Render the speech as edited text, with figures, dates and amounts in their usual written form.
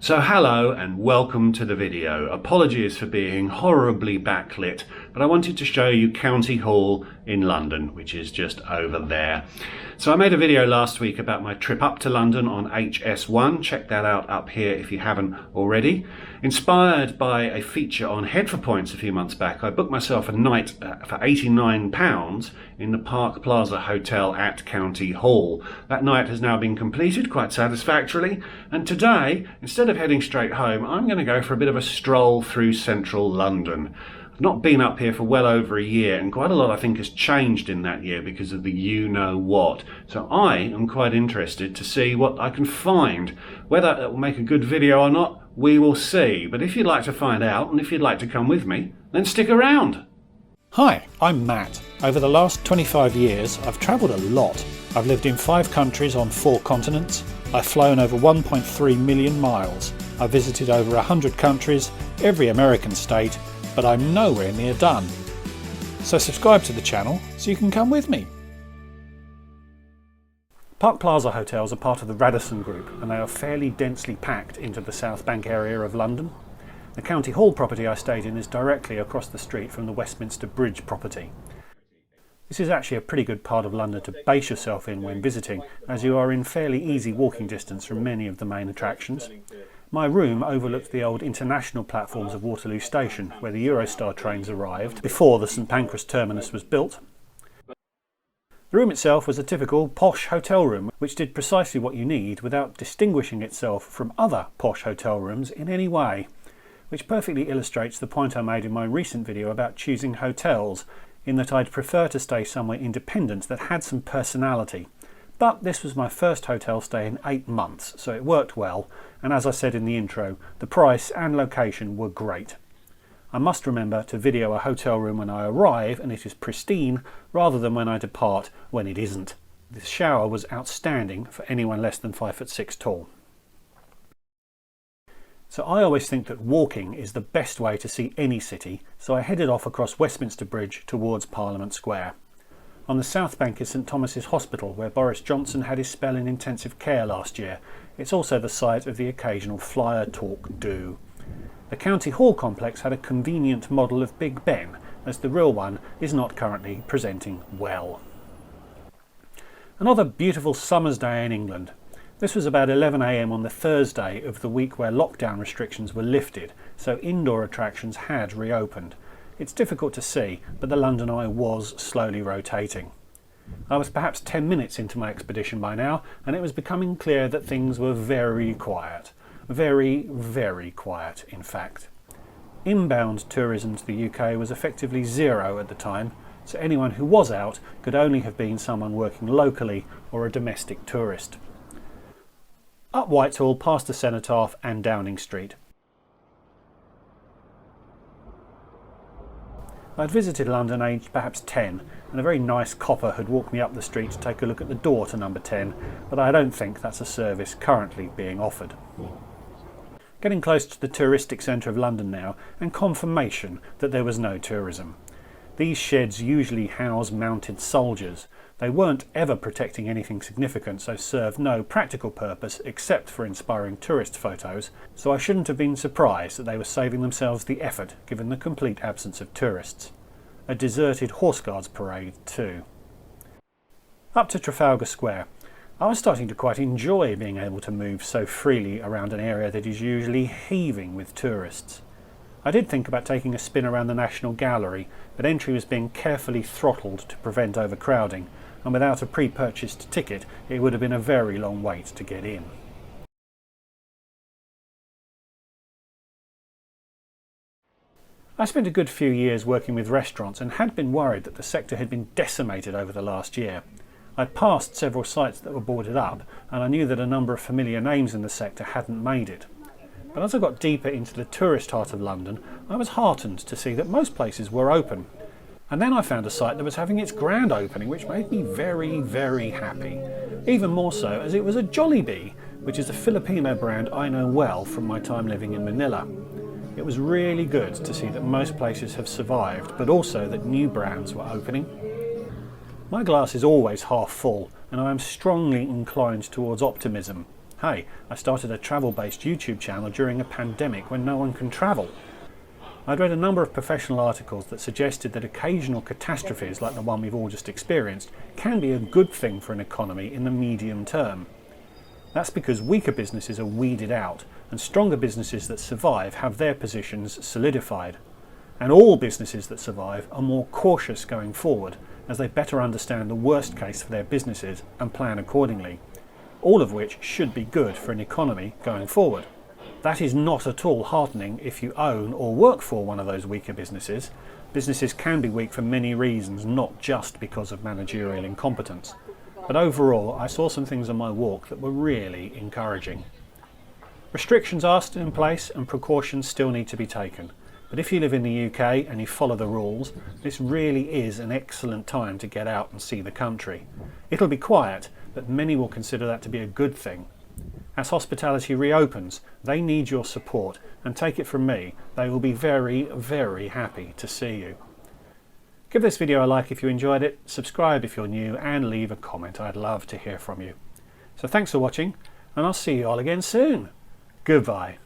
So hello and welcome to the video. Apologies for being horribly backlit, but I wanted to show you County Hall in London, which is just over there. So I made a video last week about my trip up to London on HS1. Check that out up here if you haven't already. Inspired by a feature on Head for Points a few months back, I booked myself a night for £89 in the Park Plaza Hotel at County Hall. That night has now been completed quite satisfactorily, and today, instead of heading straight home, I'm going to go for a bit of a stroll through central London. I've not been up here for well over a year, and quite a lot I think has changed in that year because of the you-know-what. So I am quite interested to see what I can find. Whether it will make a good video or not, we will see. But if you'd like to find out, and if you'd like to come with me, then stick around. Hi, I'm Matt. Over the last 25 years, I've travelled a lot. I've lived in 5 countries on 4 continents. I've flown over 1.3 million miles. I've visited over 100 countries, every American state, but I'm nowhere near done. So subscribe to the channel so you can come with me. Park Plaza hotels are part of the Radisson Group, and they are fairly densely packed into the South Bank area of London. The County Hall property I stayed in is directly across the street from the Westminster Bridge property. This is actually a pretty good part of London to base yourself in when visiting, as you are in fairly easy walking distance from many of the main attractions. My room overlooked the old international platforms of Waterloo Station, where the Eurostar trains arrived before the St Pancras terminus was built. The room itself was a typical posh hotel room, which did precisely what you need without distinguishing itself from other posh hotel rooms in any way, which perfectly illustrates the point I made in my recent video about choosing hotels, in that I'd prefer to stay somewhere independent that had some personality. But this was my first hotel stay in 8 months, so it worked well, and as I said in the intro, the price and location were great. I must remember to video a hotel room when I arrive and it is pristine, rather than when I depart when it isn't. The shower was outstanding for anyone less than 5'6" tall. So I always think that walking is the best way to see any city, so I headed off across Westminster Bridge towards Parliament Square. On the south bank is St Thomas's Hospital, where Boris Johnson had his spell in intensive care last year. It's also the site of the occasional flyer talk do. The County Hall complex had a convenient model of Big Ben, as the real one is not currently presenting well. Another beautiful summer's day in England. This was about 11 AM on the Thursday of the week where lockdown restrictions were lifted, so indoor attractions had reopened. It's difficult to see, but the London Eye was slowly rotating. I was perhaps 10 minutes into my expedition by now, and it was becoming clear that things were very quiet. Very, very quiet, in fact. Inbound tourism to the UK was effectively zero at the time, so anyone who was out could only have been someone working locally or a domestic tourist. Up Whitehall past the Cenotaph and Downing Street. I'd visited London aged perhaps 10, and a very nice copper had walked me up the street to take a look at the door to number 10, but I don't think that's a service currently being offered. Getting close to the touristic centre of London now, and confirmation that there was no tourism. These sheds usually house mounted soldiers. They weren't ever protecting anything significant, so served no practical purpose except for inspiring tourist photos, so I shouldn't have been surprised that they were saving themselves the effort given the complete absence of tourists. A deserted Horse Guards parade too. Up to Trafalgar Square. I was starting to quite enjoy being able to move so freely around an area that is usually heaving with tourists. I did think about taking a spin around the National Gallery, but entry was being carefully throttled to prevent overcrowding, and without a pre-purchased ticket it would have been a very long wait to get in. I spent a good few years working with restaurants and had been worried that the sector had been decimated over the last year. I'd passed several sites that were boarded up, and I knew that a number of familiar names in the sector hadn't made it. But as I got deeper into the tourist heart of London, I was heartened to see that most places were open. And then I found a site that was having its grand opening, which made me very, very happy. Even more so as it was a Jollibee, which is a Filipino brand I know well from my time living in Manila. It was really good to see that most places have survived, but also that new brands were opening. My glass is always half full, and I am strongly inclined towards optimism. Hey, I started a travel-based YouTube channel during a pandemic when no one can travel. I'd read a number of professional articles that suggested that occasional catastrophes like the one we've all just experienced can be a good thing for an economy in the medium term. That's because weaker businesses are weeded out and stronger businesses that survive have their positions solidified. And all businesses that survive are more cautious going forward as they better understand the worst case for their businesses and plan accordingly. All of which should be good for an economy going forward. That is not at all heartening if you own or work for one of those weaker businesses. Businesses can be weak for many reasons, not just because of managerial incompetence. But overall, I saw some things on my walk that were really encouraging. Restrictions are still in place and precautions still need to be taken. But if you live in the UK and you follow the rules, this really is an excellent time to get out and see the country. It'll be quiet, but many will consider that to be a good thing. As hospitality reopens, they need your support, and take it from me, they will be very, very happy to see you. Give this video a like if you enjoyed it, subscribe if you're new, and leave a comment. I'd love to hear from you. So thanks for watching, and I'll see you all again soon. Goodbye.